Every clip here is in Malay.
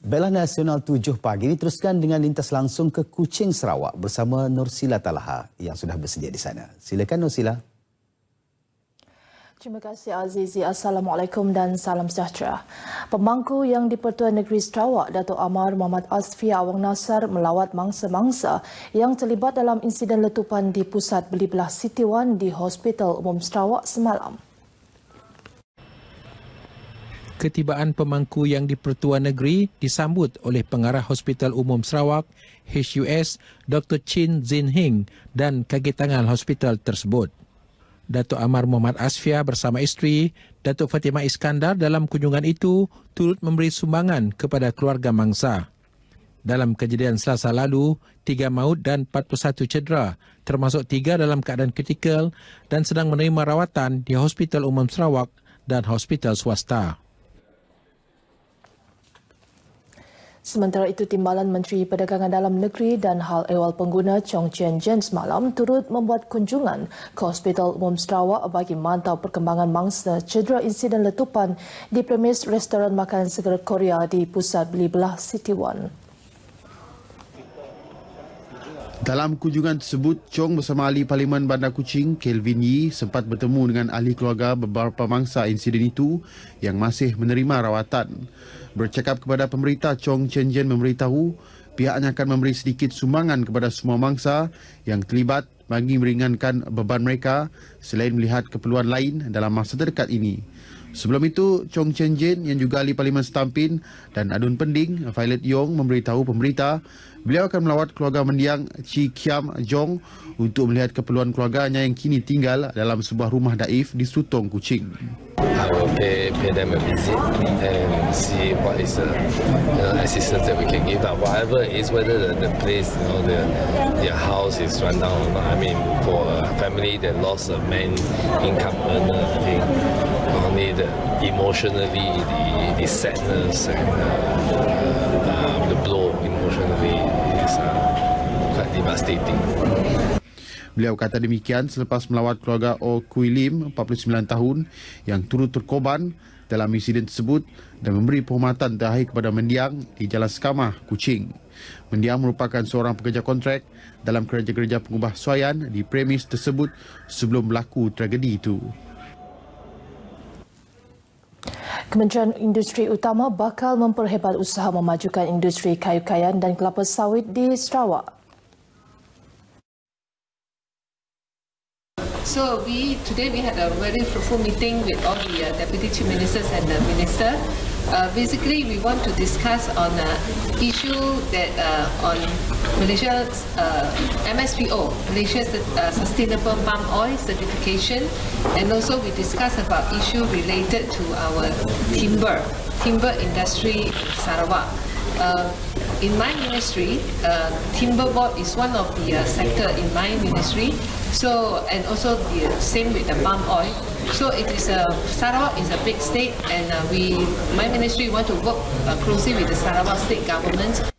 Bela Nasional 7 pagi diteruskan dengan lintas langsung ke Kuching, Sarawak bersama Nursila Talaha yang sudah bersedia di sana. Silakan Nursila. Terima kasih Azizi. Assalamualaikum dan salam sejahtera. Pemangku yang di-Pertuan Negeri Sarawak, Datuk Amar Muhammad Asfia Awang Nasar melawat mangsa-mangsa yang terlibat dalam insiden letupan di Pusat Beli Belah City One di Hospital Umum Sarawak semalam. Ketibaan pemangku yang di-Pertuan Negeri disambut oleh Pengarah Hospital Umum Sarawak, HUS, Dr. Chin Zin Hing dan Kagitangan hospital tersebut. Datuk Amar Muhammad Asfia bersama isteri, Datuk Fatimah Iskandar dalam kunjungan itu turut memberi sumbangan kepada keluarga mangsa. Dalam kejadian Selasa lalu, 3 maut dan 41 cedera, termasuk 3 dalam keadaan kritikal dan sedang menerima rawatan di Hospital Umum Sarawak dan hospital swasta. Sementara itu, Timbalan Menteri Perdagangan Dalam Negeri dan Hal Ehwal Pengguna Chong Chen Jen semalam turut membuat kunjungan ke Hospital Umum Sarawak bagi mantau perkembangan mangsa cedera insiden letupan di premis restoran makanan segera Korea di Pusat Beli Belah City One. Dalam kunjungan tersebut, Chong bersama Ahli Parlimen Bandar Kuching, Kelvin Yee, sempat bertemu dengan ahli keluarga beberapa mangsa insiden itu yang masih menerima rawatan. Bercakap kepada pemberita, Chong Chen Jen memberitahu pihaknya akan memberi sedikit sumbangan kepada semua mangsa yang terlibat bagi meringankan beban mereka selain melihat keperluan lain dalam masa terdekat ini. Sebelum itu, Chong Chen Jen yang juga ahli Parlimen Setampin dan Adun Pending, Violet Yong, memberitahu pemberita beliau akan melawat keluarga mendiang Chi Kiam Jong untuk melihat keperluan keluarganya yang kini tinggal dalam sebuah rumah daif di Sutong, Kuching. I will pay them a visit and see what is the assistance that we can give. Whatever it is, whether the place, their house is run down or not. I mean, for a family that lost a main income earner, I think only the emotionally, the sadness and the blow emotionally is quite devastating. Beliau kata demikian selepas melawat keluarga Oh Kui Lim, 49 tahun, yang turut terkorban dalam insiden tersebut dan memberi penghormatan terakhir kepada mendiang di Jalan Sekamah, Kuching. Mendiang merupakan seorang pekerja kontrak dalam kerja-kerja pengubah suaian di premis tersebut sebelum berlaku tragedi itu. Kementerian Industri Utama bakal memperhebat usaha memajukan industri kayu-kayan dan kelapa sawit di Sarawak. So today we had a very fruitful meeting with all the deputy chief ministers and the minister. Basically, we want to discuss on issue that on Malaysia's MSPO, Malaysia's Sustainable Palm Oil Certification, and also we discuss about issue related to our timber industry in Sarawak. In my ministry, timber board is one of the sector in my ministry. So, and also the same with the palm oil. So it is Sarawak is a big state, and my ministry want to work closely with the Sarawak state government.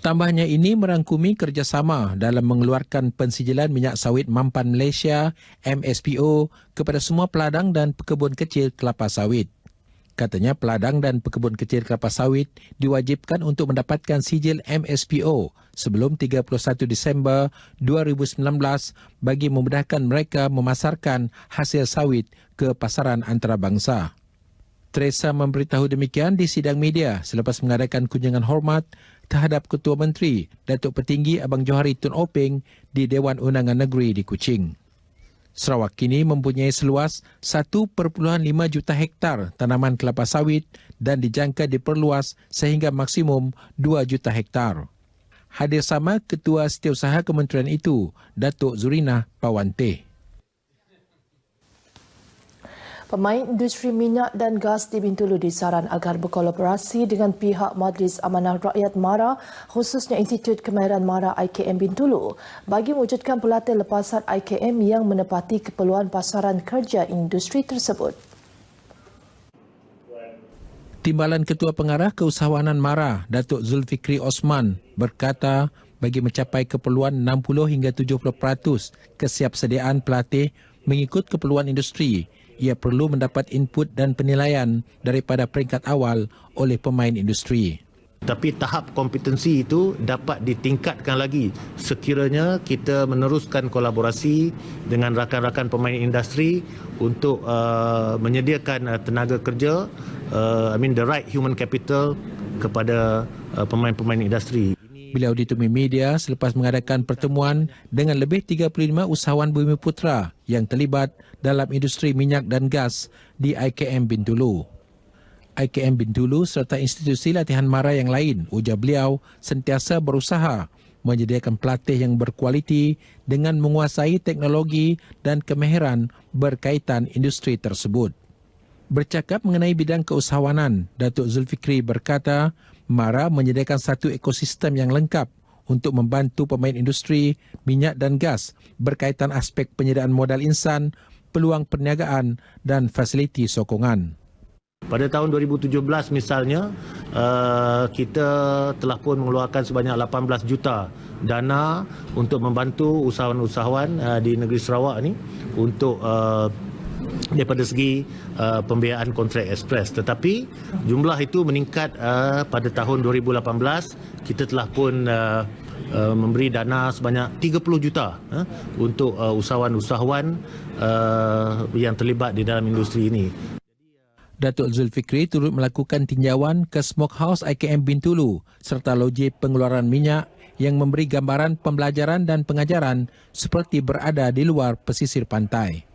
Tambahnya ini merangkumi kerjasama dalam mengeluarkan pensijilan minyak sawit Mampan Malaysia MSPO kepada semua peladang dan pekebun kecil kelapa sawit. Katanya peladang dan pekebun kecil kelapa sawit diwajibkan untuk mendapatkan sijil MSPO sebelum 31 Disember 2019 bagi memudahkan mereka memasarkan hasil sawit ke pasaran antarabangsa. Teresa memberitahu demikian di sidang media selepas mengadakan kunjungan hormat terhadap Ketua Menteri Datuk Petinggi Abang Johari Tun Openg di Dewan Undangan Negeri di Kuching. Sarawak kini mempunyai seluas 1.5 juta hektar tanaman kelapa sawit dan dijangka diperluas sehingga maksimum 2 juta hektar. Hadir sama Ketua Setiausaha Kementerian itu, Datuk Zurina Pawante. Pemain industri minyak dan gas di Bintulu disaran agar berkolaborasi dengan pihak Majlis Amanah Rakyat MARA, khususnya Institut Kemahiran MARA IKM Bintulu, bagi mewujudkan pelatih lepasan IKM yang menepati keperluan pasaran kerja industri tersebut. Timbalan Ketua Pengarah Keusahawanan MARA, Datuk Zulfikri Osman, berkata bagi mencapai keperluan 60 hingga 70% kesiapsediaan pelatih mengikut keperluan industri, ia perlu mendapat input dan penilaian daripada peringkat awal oleh pemain industri. Tapi tahap kompetensi itu dapat ditingkatkan lagi sekiranya kita meneruskan kolaborasi dengan rakan-rakan pemain industri untuk menyediakan tenaga kerja, the right human capital kepada pemain-pemain industri. Beliau ditemui media selepas mengadakan pertemuan dengan lebih 35 usahawan Bumiputera yang terlibat dalam industri minyak dan gas di IKM Bintulu. IKM Bintulu serta institusi latihan mara yang lain, ujar beliau, sentiasa berusaha menyediakan pelatih yang berkualiti dengan menguasai teknologi dan kemahiran berkaitan industri tersebut. Bercakap mengenai bidang keusahawanan, Datuk Zulfikri berkata, MARA menyediakan satu ekosistem yang lengkap untuk membantu pemain industri minyak dan gas berkaitan aspek penyediaan modal insan, peluang perniagaan dan fasiliti sokongan. Pada tahun 2017 misalnya, kita telah pun mengeluarkan sebanyak 18 juta dana untuk membantu usahawan-usahawan di negeri Sarawak ni untuk daripada segi pembiayaan kontrak ekspres. Tetapi jumlah itu meningkat pada tahun 2018. Kita telah pun memberi dana sebanyak 30 juta untuk usahawan-usahawan yang terlibat di dalam industri ini. Datuk Zulfikri turut melakukan tinjauan ke Smokehouse IKM Bintulu serta loji pengeluaran minyak yang memberi gambaran pembelajaran dan pengajaran seperti berada di luar pesisir pantai.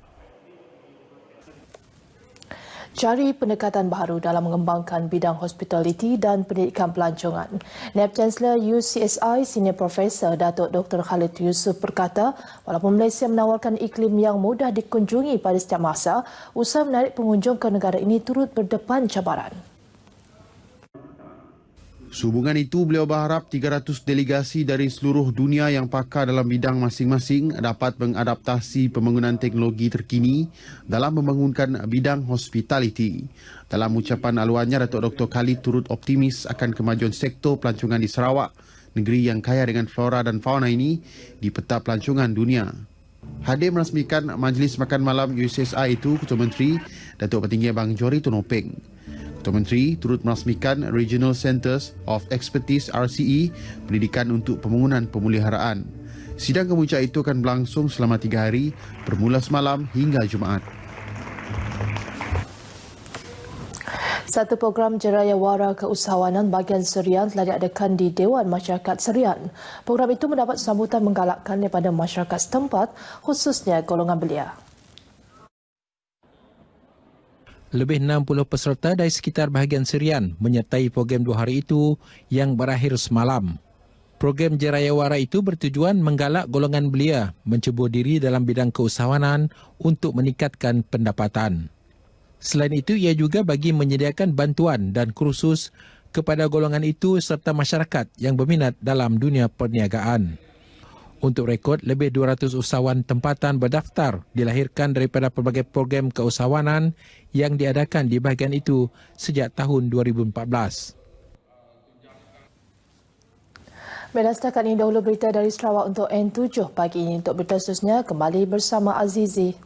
Cari pendekatan baru dalam mengembangkan bidang hospitality dan pendidikan pelancongan. NAB Chancellor UCSI Senior Profesor Datuk Dr. Khalid Yusuf berkata, walaupun Malaysia menawarkan iklim yang mudah dikunjungi pada setiap masa, usaha menarik pengunjung ke negara ini turut berdepan cabaran. Sehubungan itu, beliau berharap 300 delegasi dari seluruh dunia yang pakar dalam bidang masing-masing dapat mengadaptasi pembangunan teknologi terkini dalam membangunkan bidang hospitality. Dalam ucapan aluannya, Datuk Dr. Khalid turut optimis akan kemajuan sektor pelancongan di Sarawak, negeri yang kaya dengan flora dan fauna ini di peta pelancongan dunia. Hadir merasmikan Majlis Makan Malam UCSI itu Ketua Menteri Datuk Petinggi Abang Johari Tonopeng. Ketua Menteri turut merasmikan Regional Centres of Expertise RCE pendidikan untuk pembangunan pemeliharaan. Sidang kemuncak itu akan berlangsung selama 3 hari bermula semalam hingga Jumaat. Satu program Jerayawara Keusahawanan bahagian Serian telah diadakan di Dewan Masyarakat Serian. Program itu mendapat sambutan menggalakkan daripada masyarakat setempat, khususnya golongan belia. Lebih 60 peserta dari sekitar bahagian Serian menyertai program 2 hari itu yang berakhir semalam. Program Jerayawara itu bertujuan menggalak golongan belia mencebur diri dalam bidang keusahawanan untuk meningkatkan pendapatan. Selain itu, ia juga bagi menyediakan bantuan dan kursus kepada golongan itu serta masyarakat yang berminat dalam dunia perniagaan. Untuk rekod, lebih 200 usahawan tempatan berdaftar dilahirkan daripada pelbagai program keusahawanan yang diadakan di bahagian itu sejak tahun 2014. Setakat ini dahulu berita dari Sarawak untuk N7 pagi ini. Untuk berita seterusnya, kembali bersama Azizi.